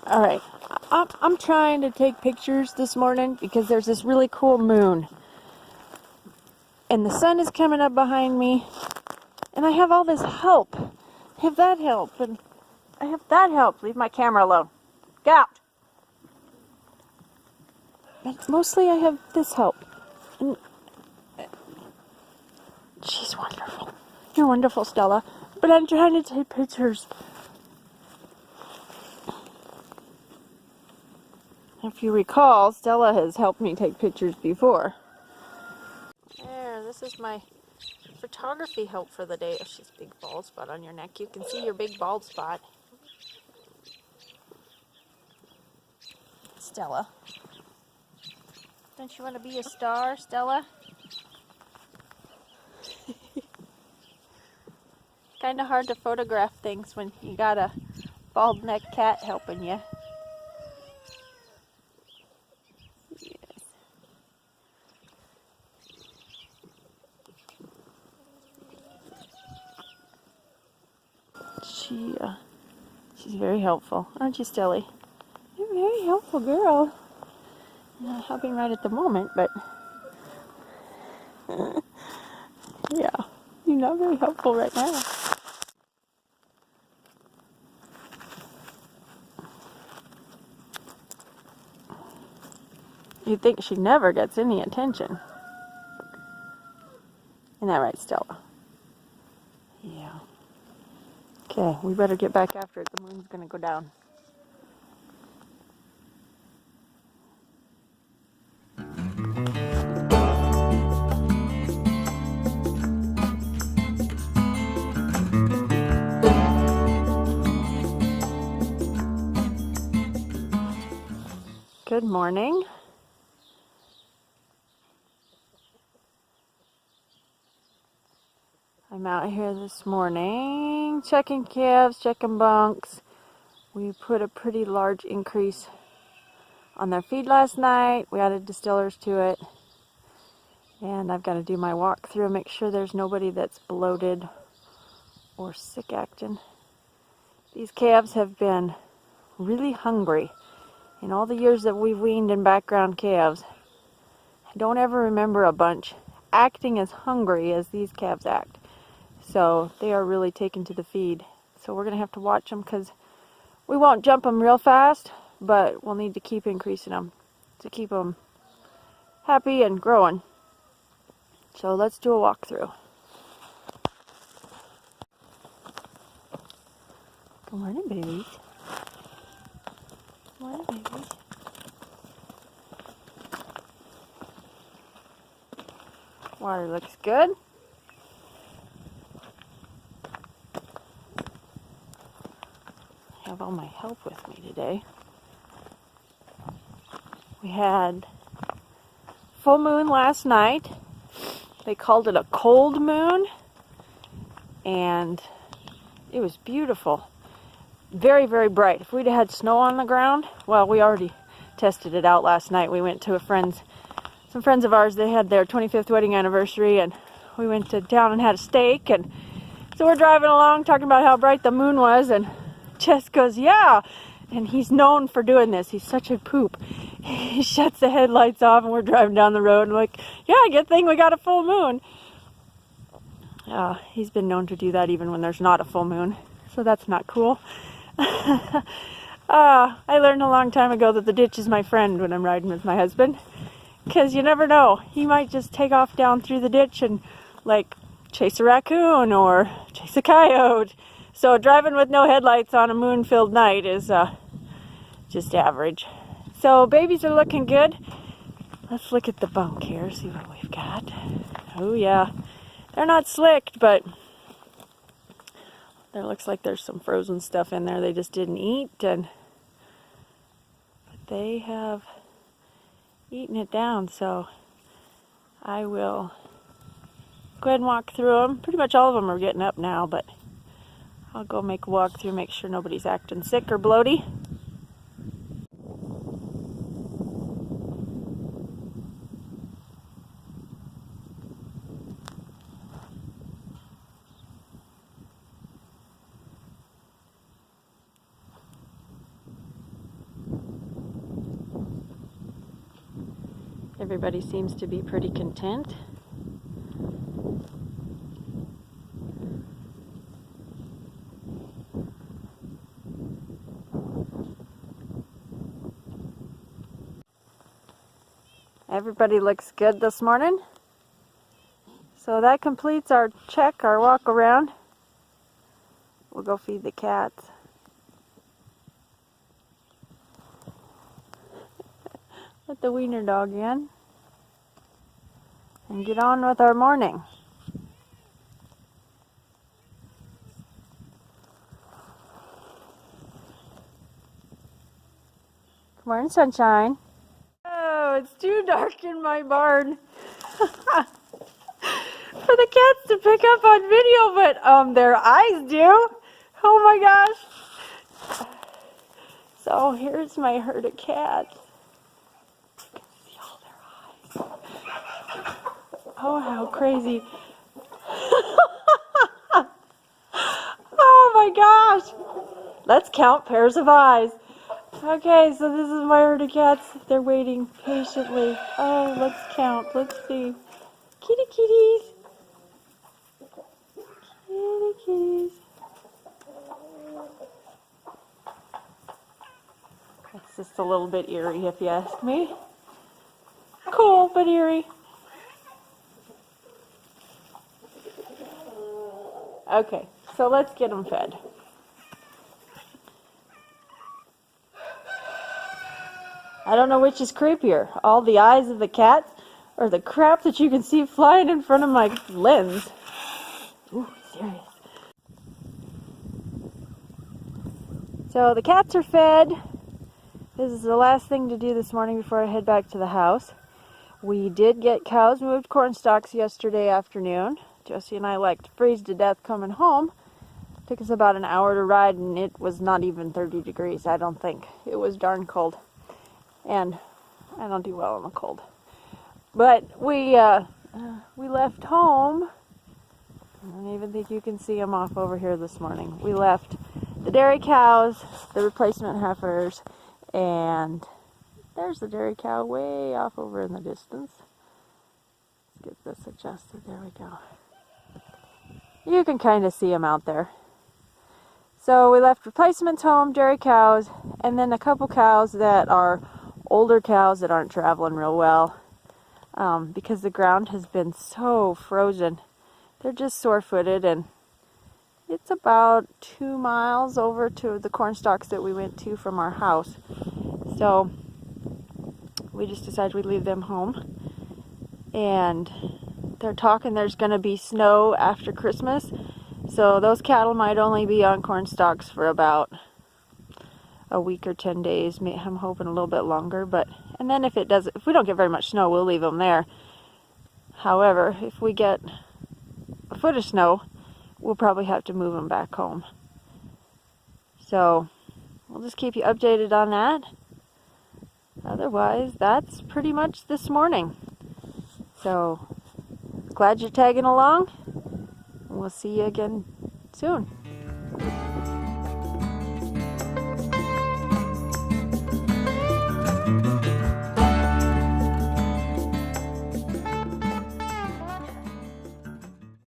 All right, I'm trying to take pictures this morning because there's this really cool moon. And the sun is coming up behind me. And I have all this help. I have that help. And I have that help. Leave my camera alone. Get out. But mostly I have this help. And she's wonderful. You're wonderful, Stella. But I'm trying to take pictures. If you recall, Stella has helped me take pictures before. There, this is my photography help for the day. Oh, she's a big bald spot on your neck. You can see your big bald spot. Stella. Don't you want to be a star, Stella? Kind of hard to photograph things when you got a bald neck cat helping you. Yes. She's very helpful, aren't you, Stelly? You're a very helpful girl. You're not helping right at the moment, but yeah, you're not very helpful right now. You'd think she never gets any attention. Isn't that right, Stella? Yeah. Okay, we better get back after it. The moon's gonna go down. Good morning. I'm out here this morning checking calves, checking bunks. We put a pretty large increase on their feed last night. We added distillers to it. And I've got to do my walkthrough, make sure there's nobody that's bloated or sick acting. These calves have been really hungry. In all the years that we've weaned in background calves, I don't ever remember a bunch acting as hungry as these calves act. So they are really taken to the feed. So we're going to have to watch them because we won't jump them real fast, but we'll need to keep increasing them to keep them happy and growing. So let's do a walkthrough. Good morning, babies. Good morning, babies. Water looks good. I have all my help with me today. We had full moon last night. They called it a cold moon, and it was beautiful. Very, very bright. If we'd had snow on the ground, well, we already tested it out last night. We went to some friends of ours, they had their 25th wedding anniversary, and we went to town and had a steak, and so we're driving along talking about how bright the moon was, and Jess goes, yeah, and he's known for doing this. He's such a poop. He shuts the headlights off, and we're driving down the road, and we're like, yeah, good thing we got a full moon. He's been known to do that even when there's not a full moon, so that's not cool. I learned a long time ago that the ditch is my friend when I'm riding with my husband, because you never know. He might just take off down through the ditch and, like, chase a raccoon or chase a coyote. So driving with no headlights on a moon-filled night is just average. So babies are looking good. Let's look at the bunk here, see what we've got. Oh yeah, they're not slicked, but there looks like there's some frozen stuff in there they just didn't eat, and they have eaten it down. So I will go ahead and walk through them. Pretty much all of them are getting up now, but I'll go make a walk through, make sure nobody's acting sick or bloaty. Everybody seems to be pretty content. Everybody looks good this morning. So that completes our check, our walk around. We'll go feed the cats. Let the wiener dog in. And get on with our morning. Good morning, sunshine. Oh, it's too dark in my barn for the cats to pick up on video, but their eyes do. Oh my gosh. So here's my herd of cats. You can see all their eyes. Oh, how crazy. Oh my gosh. Let's count pairs of eyes. Okay, so this is my herd of cats. They're waiting patiently. Oh, let's count. Let's see. Kitty kitties. Kitty kitties. It's just a little bit eerie if you ask me. Cool, but eerie. Okay, so let's get them fed. I don't know which is creepier, all the eyes of the cats or the crap that you can see flying in front of my lens. Ooh, serious. So the cats are fed. This is the last thing to do this morning before I head back to the house. We did get cows moved corn stalks yesterday afternoon. Josie and I like to freeze to death coming home. It took us about an hour to ride and it was not even 30 degrees, I don't think. It was darn cold. And I don't do well in the cold. But we left home. I don't even think you can see them off over here this morning. We left the dairy cows, the replacement heifers, and there's the dairy cow way off over in the distance. Let's get this adjusted. There we go. You can kind of see them out there. So we left replacements home, dairy cows, and then a couple cows that are older cows that aren't traveling real well because the ground has been so frozen. They're just sore-footed, and it's about 2 miles over to the corn stalks that we went to from our house. So we just decided we'd leave them home. And they're talking there's going to be snow after Christmas. So those cattle might only be on corn stalks for about a week or 10 days. I'm hoping a little bit longer, and then if we don't get very much snow, we'll leave them there. However, if we get a foot of snow, we'll probably have to move them back home. So we'll just keep you updated on that. Otherwise, that's pretty much this morning. So glad you're tagging along. We'll see you again soon.